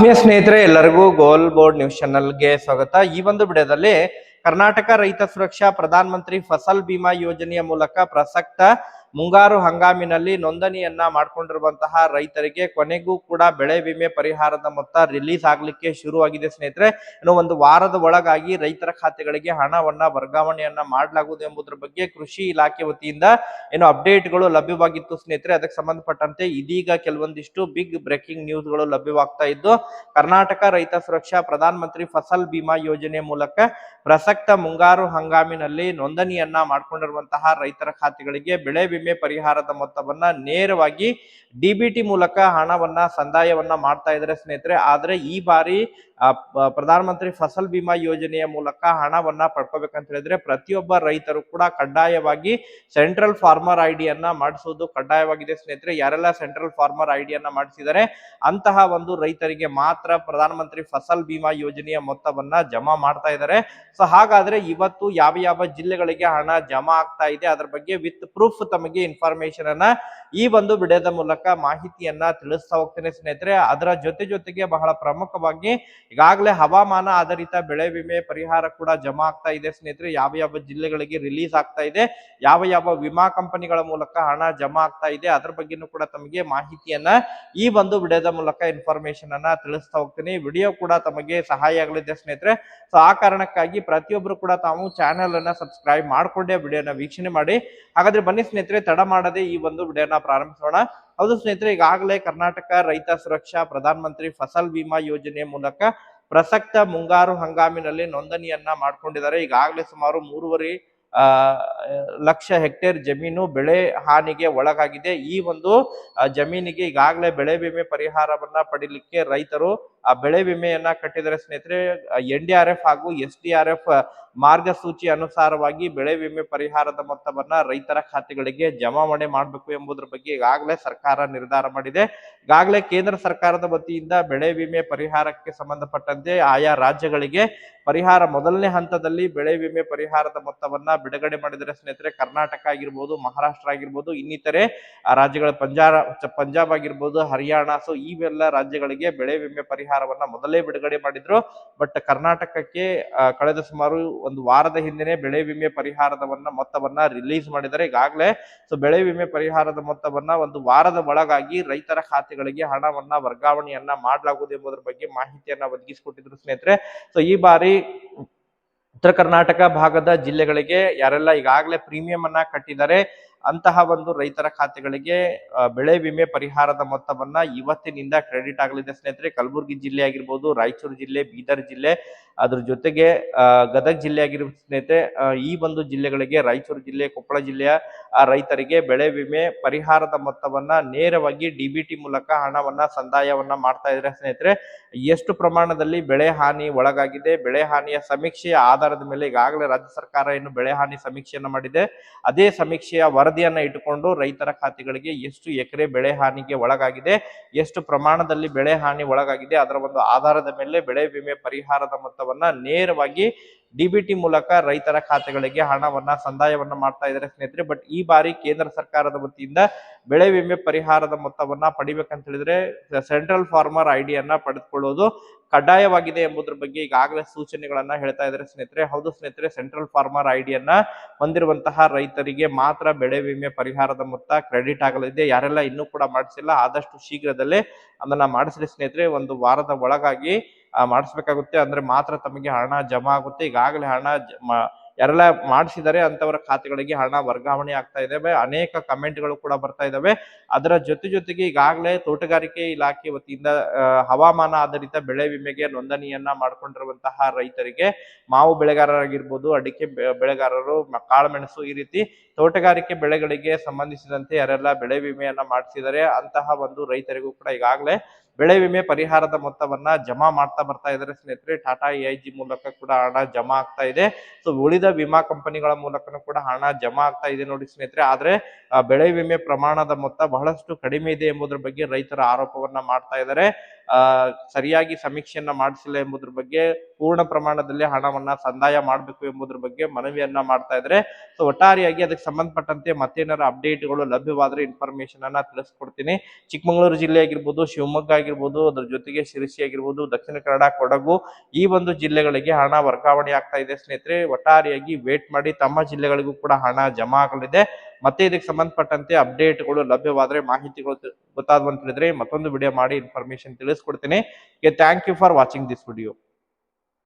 ಸ್ನೇಹಿತರೆ ಎಲ್ಲರಿಗೂ ಗೋಲ್ board news ಚಾನಲ್ಗೆ ಸ್ವಾಗತ. ಈ ಒಂದು ವಿಡಿಯೋದಲ್ಲಿ ಕರ್ನಾಟಕ ರೈತ ಸುರಕ್ಷಾ ಪ್ರಧಾನ ಮಂತ್ರಿ ಫಸಲ್ ಬಿಮಾ ಯೋಜನೆಯ ಮೂಲಕ ಪ್ರಸಕ್ತ ಮುಂಗಾರು ಹಂಗಾಮಿನಲ್ಲಿ ನೋಂದಣಿಯನ್ನ ಮಾಡ್ಕೊಂಡಿರುವಂತಹ ರೈತರಿಗೆ ಕೊನೆಗೂ ಕೂಡ ಬೆಳೆ ವಿಮೆ ಪರಿಹಾರದ ಮೊತ್ತ ರಿಲೀಸ್ ಆಗ್ಲಿಕ್ಕೆ ಶುರುವಾಗಿದೆ ಸ್ನೇಹಿತರೆ. ಇನ್ನು ಒಂದು ವಾರದ ಒಳಗಾಗಿ ರೈತರ ಖಾತೆಗಳಿಗೆ ಹಣವನ್ನ ವರ್ಗಾವಣೆಯನ್ನ ಮಾಡಲಾಗುವುದು ಎಂಬುದರ ಬಗ್ಗೆ ಕೃಷಿ ಇಲಾಖೆ ವತಿಯಿಂದ ಏನು ಅಪ್ಡೇಟ್ಗಳು ಲಭ್ಯವಾಗಿತ್ತು ಸ್ನೇಹಿತರೆ. ಅದಕ್ಕೆ ಸಂಬಂಧಪಟ್ಟಂತೆ ಇದೀಗ ಕೆಲವೊಂದಿಷ್ಟು ಬಿಗ್ ಬ್ರೇಕಿಂಗ್ ನ್ಯೂಸ್ಗಳು ಲಭ್ಯವಾಗ್ತಾ ಇದ್ದು, ಕರ್ನಾಟಕ ರೈತ ಸುರಕ್ಷಾ ಪ್ರಧಾನ ಮಂತ್ರಿ ಫಸಲ್ ಬಿಮಾ ಯೋಜನೆ ಮೂಲಕ ಪ್ರಸಕ್ತ ಮುಂಗಾರು ಹಂಗಾಮಿನಲ್ಲಿ ನೋಂದಣಿಯನ್ನ ಮಾಡ್ಕೊಂಡಿರುವಂತಹ ರೈತರ ಖಾತೆಗಳಿಗೆ ಬೆಳೆ ವಿಮೆ ಪರಿಹಾರದ ಮೊತ್ತವನ್ನ ನೇರವಾಗಿ ಡಿಬಿಟಿ ಮೂಲಕ ಹಣವನ್ನ ಸಂದಾಯವನ್ನ ಮಾಡ್ತಾ ಇದ್ದಾರೆ ಸ್ನೇಹಿತರೆ. ಆದ್ರೆ ಈ ಬಾರಿ ಪ್ರಧಾನ ಮಂತ್ರಿ ಫಸಲ್ ಬಿಮಾ ಯೋಜನೆಯ ಮೂಲಕ ಹಣವನ್ನ ಪಡ್ಕೋಬೇಕಂತ ಹೇಳಿದ್ರೆ ಪ್ರತಿಯೊಬ್ಬ ರೈತರು ಕೂಡ ಕಡ್ಡಾಯವಾಗಿ ಸೆಂಟ್ರಲ್ ಫಾರ್ಮರ್ ಐಡಿಯನ್ನ ಮಾಡಿಸುವುದು ಕಡ್ಡಾಯವಾಗಿದೆ ಸ್ನೇಹಿತರೆ. ಯಾರೆಲ್ಲ ಸೆಂಟ್ರಲ್ ಫಾರ್ಮರ್ ಐಡಿಯನ್ನ ಮಾಡಿಸಿದರೆ ಅಂತಹ ಒಂದು ರೈತರಿಗೆ ಮಾತ್ರ ಪ್ರಧಾನ ಮಂತ್ರಿ ಫಸಲ್ ಬಿಮಾ ಯೋಜನೆಯ ಮೊತ್ತವನ್ನ ಜಮಾ ಮಾಡ್ತಾ ಇದ್ದಾರೆ. ಸೊ ಹಾಗಾದ್ರೆ ಇವತ್ತು ಯಾವ ಯಾವ ಜಿಲ್ಲೆಗಳಿಗೆ ಹಣ ಜಮಾ ಆಗ್ತಾ ಇದೆ ಅದರ ಬಗ್ಗೆ ವಿತ್ ಪ್ರೂಫ್ ತಮಗೆ ಇನ್ಫಾರ್ಮೇಶನ್ ಅನ್ನ ಈ ಒಂದು ವಿಡಿಯೋದ ಮೂಲಕ ಮಾಹಿತಿಯನ್ನ ತಿಳಿಸ್ತಾ ಹೋಗ್ತೇನೆ ಸ್ನೇಹಿತರೆ. ಅದರ ಜೊತೆಗೆ ಬಹಳ ಪ್ರಮುಖವಾಗಿ ಈಗಾಗಲೇ ಹವಾಮಾನ ಆಧಾರಿತ ಬೆಳೆ ವಿಮೆ ಪರಿಹಾರ ಕೂಡ ಜಮಾ ಆಗ್ತಾ ಇದೆ ಸ್ನೇಹಿತರೆ. ಯಾವ ಯಾವ ಜಿಲ್ಲೆಗಳಿಗೆ ರಿಲೀಸ್ ಆಗ್ತಾ ಇದೆ, ಯಾವ ಯಾವ ವಿಮಾ ಕಂಪನಿಗಳ ಮೂಲಕ ಹಣ ಜಮಾ ಆಗ್ತಾ ಇದೆ ಅದರ ಬಗ್ಗೆನೂ ಕೂಡ ತಮಗೆ ಮಾಹಿತಿಯನ್ನ ಈ ಒಂದು ವಿಡಿಯೋದ ಮೂಲಕ ಇನ್ಫಾರ್ಮೇಶನ್ ಅನ್ನ ತಿಳಿಸ್ತಾ ಹೋಗ್ತೀನಿ. ವಿಡಿಯೋ ಕೂಡ ತಮಗೆ ಸಹಾಯ ಆಗಲಿದೆ ಸ್ನೇಹಿತರೆ. ಸೊ ಆ ಕಾರಣಕ್ಕಾಗಿ ಪ್ರತಿಯೊಬ್ಬರು ಕೂಡ ತಾವು ಚಾನೆಲ್ ಅನ್ನ ಸಬ್ಸ್ಕ್ರೈಬ್ ಮಾಡ್ಕೊಂಡೇ ವಿಡಿಯೋನ ವೀಕ್ಷಣೆ ಮಾಡಿ. ಹಾಗಾದ್ರೆ ಬನ್ನಿ ಸ್ನೇಹಿತರೆ, ತಡ ಮಾಡದೆ ಈ ಒಂದು ವಿಡಿಯೋನ ಪ್ರಾರಂಭಿಸೋಣ. ಹೌದು ಸ್ನೇಹಿತರೆ, ಈಗಾಗಲೇ ಕರ್ನಾಟಕ ರೈತ ಸುರಕ್ಷಾ ಪ್ರಧಾನ ಮಂತ್ರಿ ಫಸಲ್ ಬಿಮಾ ಯೋಜನೆ ಮೂಲಕ ಪ್ರಸಕ್ತ ಮುಂಗಾರು ಹಂಗಾಮಿನಲ್ಲಿ ನೋಂದಣಿಯನ್ನ ಮಾಡ್ಕೊಂಡಿದ್ದಾರೆ. ಈಗಾಗಲೇ ಸುಮಾರು 3.5 ಲಕ್ಷ ಹೆಕ್ಟೇರ್ ಜಮೀನು ಬೆಳೆ ಹಾನಿಗೆ ಒಳಗಾಗಿದೆ. ಈ ಒಂದು ಜಮೀನಿಗೆ ಈಗಾಗಲೇ ಬೆಳೆ ವಿಮೆ ಪರಿಹಾರವನ್ನ ಪಡಿಲಿಕ್ಕೆ ರೈತರು ಆ ಬೆಳೆ ವಿಮೆಯನ್ನ ಕಟ್ಟಿದರೆ ಸ್ನೇಹಿತರೆ. NDRF ಹಾಗೂ SDRF ಮಾರ್ಗಸೂಚಿ ಅನುಸಾರವಾಗಿ ಬೆಳೆ ವಿಮೆ ಪರಿಹಾರದ ಮೊತ್ತವನ್ನ ರೈತರ ಖಾತೆಗಳಿಗೆ ಜಮಾವಣೆ ಮಾಡಬೇಕು ಎಂಬುದರ ಬಗ್ಗೆ ಈಗಾಗಲೇ ಸರ್ಕಾರ ನಿರ್ಧಾರ ಮಾಡಿದೆ. ಈಗಾಗಲೇ ಕೇಂದ್ರ ಸರ್ಕಾರದ ವತಿಯಿಂದ ಬೆಳೆ ವಿಮೆ ಪರಿಹಾರಕ್ಕೆ ಸಂಬಂಧಪಟ್ಟಂತೆ ಆಯಾ ರಾಜ್ಯಗಳಿಗೆ ಪರಿಹಾರ ಮೊದಲನೇ ಹಂತದಲ್ಲಿ ಬೆಳೆ ವಿಮೆ ಪರಿಹಾರದ ಮೊತ್ತವನ್ನ ಬಿಡುಗಡೆ ಮಾಡಿದರೆ ಸ್ನೇಹಿತರೆ. ಕರ್ನಾಟಕ ಆಗಿರ್ಬೋದು, ಮಹಾರಾಷ್ಟ್ರ ಆಗಿರ್ಬೋದು, ಇನ್ನಿತರೆ ರಾಜ್ಯಗಳ ಪಂಜಾಬ್ ಆಗಿರ್ಬೋದು, ಹರಿಯಾಣ, ಸೊ ಇವೆಲ್ಲ ರಾಜ್ಯಗಳಿಗೆ ಬೆಳೆ ವಿಮೆ ಪರಿಹಾರವನ್ನ ಮೊದಲೇ ಬಿಡುಗಡೆ ಮಾಡಿದ್ರು. ಬಟ್ ಕರ್ನಾಟಕಕ್ಕೆ ಕಳೆದ ಸುಮಾರು ಒಂದು ವಾರದ ಹಿಂದೆನೆ ಬೆಳೆ ವಿಮೆ ಪರಿಹಾರದ ಮೊತ್ತವನ್ನ ರಿಲೀಸ್ ಮಾಡಿದ್ದಾರೆ ಈಗಾಗಲೇ. ಸೊ ಬೆಳೆ ವಿಮೆ ಪರಿಹಾರದ ಮೊತ್ತವನ್ನ ಒಂದು ವಾರದ ಒಳಗಾಗಿ ರೈತರ ಖಾತೆಗಳಿಗೆ ಹಣವನ್ನ ವರ್ಗಾವಣೆಯನ್ನ ಮಾಡಲಾಗುವುದು ಎಂಬುದರ ಬಗ್ಗೆ ಮಾಹಿತಿಯನ್ನ ಒದಗಿಸಿಕೊಟ್ಟಿದ್ರು ಸ್ನೇಹಿತರೆ. ಸೊ ಈ ಬಾರಿ ಉತ್ತರ ಕರ್ನಾಟಕ ಭಾಗದ ಜಿಲ್ಲೆಗಳಿಗೆ ಯಾರೆಲ್ಲ ಈಗಾಗಲೇ ಪ್ರೀಮಿಯಂ ಅನ್ನ ಕಟ್ಟಿದ್ದಾರೆ ಅಂತಹ ಒಂದು ರೈತರ ಖಾತೆಗಳಿಗೆ ಬೆಳೆ ವಿಮೆ ಪರಿಹಾರದ ಮೊತ್ತವನ್ನ ಇವತ್ತಿನಿಂದ ಕ್ರೆಡಿಟ್ ಆಗಲಿದೆ ಸ್ನೇಹಿತರೆ. ಕಲಬುರಗಿ ಜಿಲ್ಲೆ ಆಗಿರ್ಬೋದು, ರಾಯಚೂರು ಜಿಲ್ಲೆ, ಬೀದರ್ ಜಿಲ್ಲೆ, ಅದ್ರ ಜೊತೆಗೆ ಗದಗ ಜಿಲ್ಲೆ ಆಗಿರ್ಬೋದು ಸ್ನೇಹಿತರೆ. ಈ ಒಂದು ಜಿಲ್ಲೆಗಳಿಗೆ, ರಾಯಚೂರು ಜಿಲ್ಲೆ, ಕೊಪ್ಪಳ ಜಿಲ್ಲೆಯ ರೈತರಿಗೆ ಬೆಳೆ ವಿಮೆ ಪರಿಹಾರದ ಮೊತ್ತವನ್ನ ನೇರವಾಗಿ ಡಿಬಿಟಿ ಮೂಲಕ ಹಣವನ್ನ ಸಂದಾಯವನ್ನ ಮಾಡ್ತಾ ಇದ್ದಾರೆ ಸ್ನೇಹಿತರೆ. ಎಷ್ಟು ಪ್ರಮಾಣದಲ್ಲಿ ಬೆಳೆ ಹಾನಿ ಒಳಗಾಗಿದೆ, ಬೆಳೆ ಹಾನಿಯ ಸಮೀಕ್ಷೆಯ ಆಧಾರದ ಮೇಲೆ ಈಗಾಗಲೇ ರಾಜ್ಯ ಸರ್ಕಾರ ಏನು ಬೆಳೆ ಹಾನಿ ಸಮೀಕ್ಷೆಯನ್ನ ಮಾಡಿದೆ, ಅದೇ ಸಮೀಕ್ಷೆಯ ವರದಿಯನ್ನ ಇಟ್ಟುಕೊಂಡು ರೈತರ ಖಾತೆಗಳಿಗೆ ಎಷ್ಟು ಎಕರೆ ಬೆಳೆ ಹಾನಿಗೆ ಒಳಗಾಗಿದೆ, ಎಷ್ಟು ಪ್ರಮಾಣದಲ್ಲಿ ಬೆಳೆ ಹಾನಿ ಒಳಗಾಗಿದೆ ಅದರ ಒಂದು ಆಧಾರದ ಮೇಲೆ ಬೆಳೆ ವಿಮೆ ಪರಿಹಾರದ ಮೊತ್ತವನ್ನ ನೇರವಾಗಿ ಡಿಬಿಟಿ ಮೂಲಕ ರೈತರ ಖಾತೆಗಳಿಗೆ ಹಣವನ್ನ ಸಂದಾಯವನ್ನ ಮಾಡ್ತಾ ಇದ್ದಾರೆ ಸ್ನೇಹಿತರೆ. ಬಟ್ ಈ ಬಾರಿ ಕೇಂದ್ರ ಸರ್ಕಾರದ ವತಿಯಿಂದ ಬೆಳೆ ವಿಮೆ ಪರಿಹಾರದ ಮೊತ್ತವನ್ನ ಪಡಿಬೇಕಂತ ಹೇಳಿದ್ರೆ ಸೆಂಟ್ರಲ್ ಫಾರ್ಮರ್ ಐಡಿಯನ್ನ ಪಡೆದುಕೊಳ್ಳುವುದು ಕಡ್ಡಾಯವಾಗಿದೆ ಎಂಬುದರ ಬಗ್ಗೆ ಈಗಾಗಲೇ ಸೂಚನೆಗಳನ್ನ ಹೇಳ್ತಾ ಇದ್ದಾರೆ ಸ್ನೇಹಿತರೆ. ಹೌದು ಸ್ನೇಹಿತರೆ, ಸೆಂಟ್ರಲ್ ಫಾರ್ಮರ್ ಐಡಿಯನ್ನ ಹೊಂದಿರುವಂತಹ ರೈತರಿಗೆ ಮಾತ್ರ ಬೆಳೆ ವಿಮೆ ಪರಿಹಾರದ ಮೊತ್ತ ಕ್ರೆಡಿಟ್ ಆಗಲಿದೆ. ಯಾರೆಲ್ಲ ಇನ್ನೂ ಕೂಡ ಮಾಡಿಸಿಲ್ಲ ಆದಷ್ಟು ಶೀಘ್ರದಲ್ಲೇ ಅದನ್ನ ಮಾಡಿಸ್ಲಿ ಸ್ನೇಹಿತರೆ. ಒಂದು ವಾರದ ಒಳಗಾಗಿ ಮಾಡಿಸ್ಬೇಕಾಗುತ್ತೆ, ಅಂದ್ರೆ ಮಾತ್ರ ತಮಗೆ ಹಣ ಜಮಾ ಆಗುತ್ತೆ. ಈಗಾಗಲೇ ಹಣ ಯಾರೆಲ್ಲ ಮಾಡಿಸಿದರೆ ಅಂತವರ ಖಾತೆಗಳಿಗೆ ಹಣ ವರ್ಗಾವಣೆ ಆಗ್ತಾ ಇದಾವೆ. ಅನೇಕ ಕಮೆಂಟ್ಗಳು ಕೂಡ ಬರ್ತಾ ಇದಾವೆ. ಅದರ ಜೊತೆಗೆ ಈಗಾಗಲೇ ತೋಟಗಾರಿಕೆ ಇಲಾಖೆ ವತಿಯಿಂದ ಹವಾಮಾನ ಆಧಾರಿತ ಬೆಳೆ ವಿಮೆಗೆ ನೋಂದಣಿಯನ್ನ ಮಾಡ್ಕೊಂಡಿರುವಂತಹ ರೈತರಿಗೆ, ಮಾವು ಬೆಳೆಗಾರರಾಗಿರ್ಬೋದು, ಅಡಿಕೆ ಬೆಳೆಗಾರರು, ಕಾಳುಮೆಣಸು, ಈ ರೀತಿ ತೋಟಗಾರಿಕೆ ಬೆಳೆಗಳಿಗೆ ಸಂಬಂಧಿಸಿದಂತೆ ಯಾರೆಲ್ಲ ಬೆಳೆ ವಿಮೆಯನ್ನ ಮಾಡಿಸಿದರೆ ಅಂತಹ ಒಂದು ರೈತರಿಗೂ ಕೂಡ ಈಗಾಗಲೇ ಬೆಳೆ ವಿಮೆ ಪರಿಹಾರದ ಮೊತ್ತವನ್ನ ಜಮಾ ಮಾಡ್ತಾ ಬರ್ತಾ ಇದ್ದಾರೆ ಸ್ನೇಹಿತರೆ. ಟಾಟಾ AIG ಮೂಲಕ ಕೂಡ ಹಣ ಜಮಾ ಆಗ್ತಾ ಇದೆ. ಸೊ ಉಳಿದ ವಿಮಾ ಕಂಪನಿಗಳ ಮೂಲಕನೂ ಕೂಡ ಹಣ ಜಮಾ ಆಗ್ತಾ ಇದೆ ನೋಡಿ ಸ್ನೇಹಿತರೆ. ಆದ್ರೆ ಬೆಳೆ ವಿಮೆ ಪ್ರಮಾಣದ ಮೊತ್ತ ಬಹಳಷ್ಟು ಕಡಿಮೆ ಇದೆ ಎಂಬುದರ ಬಗ್ಗೆ ರೈತರ ಆರೋಪವನ್ನ ಮಾಡ್ತಾ ಇದ್ದಾರೆ. ಸರಿಯಾಗಿ ಸಮೀಕ್ಷೆಯನ್ನ ಮಾಡಿಸಿಲ್ಲ ಎಂಬುದ್ರ ಬಗ್ಗೆ, ಪೂರ್ಣ ಪ್ರಮಾಣದಲ್ಲಿ ಹಣವನ್ನ ಸಂದಾಯ ಮಾಡಬೇಕು ಎಂಬುದ್ರ ಬಗ್ಗೆ ಮನವಿಯನ್ನ ಮಾಡ್ತಾ ಇದ್ರೆ. ಸೊ ಒಟ್ಟಾರೆಯಾಗಿ ಅದಕ್ಕೆ ಸಂಬಂಧಪಟ್ಟಂತೆ ಮತ್ತೇನಾರ ಅಪ್ಡೇಟ್ಗಳು ಲಭ್ಯವಾದ್ರೆ ಇನ್ಫಾರ್ಮೇಶನ್ ಅನ್ನ ತಿಳಿಸ್ಕೊಡ್ತೀನಿ. ಚಿಕ್ಕಮಗಳೂರು ಜಿಲ್ಲೆ ಆಗಿರ್ಬೋದು, ಶಿವಮೊಗ್ಗ ಆಗಿರ್ಬೋದು, ಅದ್ರ ಜೊತೆಗೆ ಶಿರಸಿ ಆಗಿರ್ಬೋದು, ದಕ್ಷಿಣ ಕನ್ನಡ, ಕೊಡಗು, ಈ ಒಂದು ಜಿಲ್ಲೆಗಳಿಗೆ ಹಣ ವರ್ಗಾವಣೆ ಆಗ್ತಾ ಇದೆ ಸ್ನೇಹಿತರೆ. ಒಟ್ಟಾರೆಯಾಗಿ ವೇಟ್ ಮಾಡಿ, ತಮ್ಮ ಜಿಲ್ಲೆಗಳಿಗೂ ಕೂಡ ಹಣ ಜಮಾ ಆಗಲಿದೆ. ಮತ್ತೆ ಇದಕ್ಕೆ ಸಂಬಂಧಪಟ್ಟಂತೆ ಅಪ್ಡೇಟ್ಗಳು ಲಭ್ಯವಾದ್ರೆ, ಮಾಹಿತಿಗಳು ಗೊತ್ತಾದ್ವಂತ ಹೇಳಿದ್ರೆ ಮತ್ತೊಂದು ವಿಡಿಯೋ ಮಾಡಿ ಇನ್ಫಾರ್ಮೇಶನ್ ತಿಳಿಸ್ಕೊಡ್ತೀನಿ. Thank you for watching this video.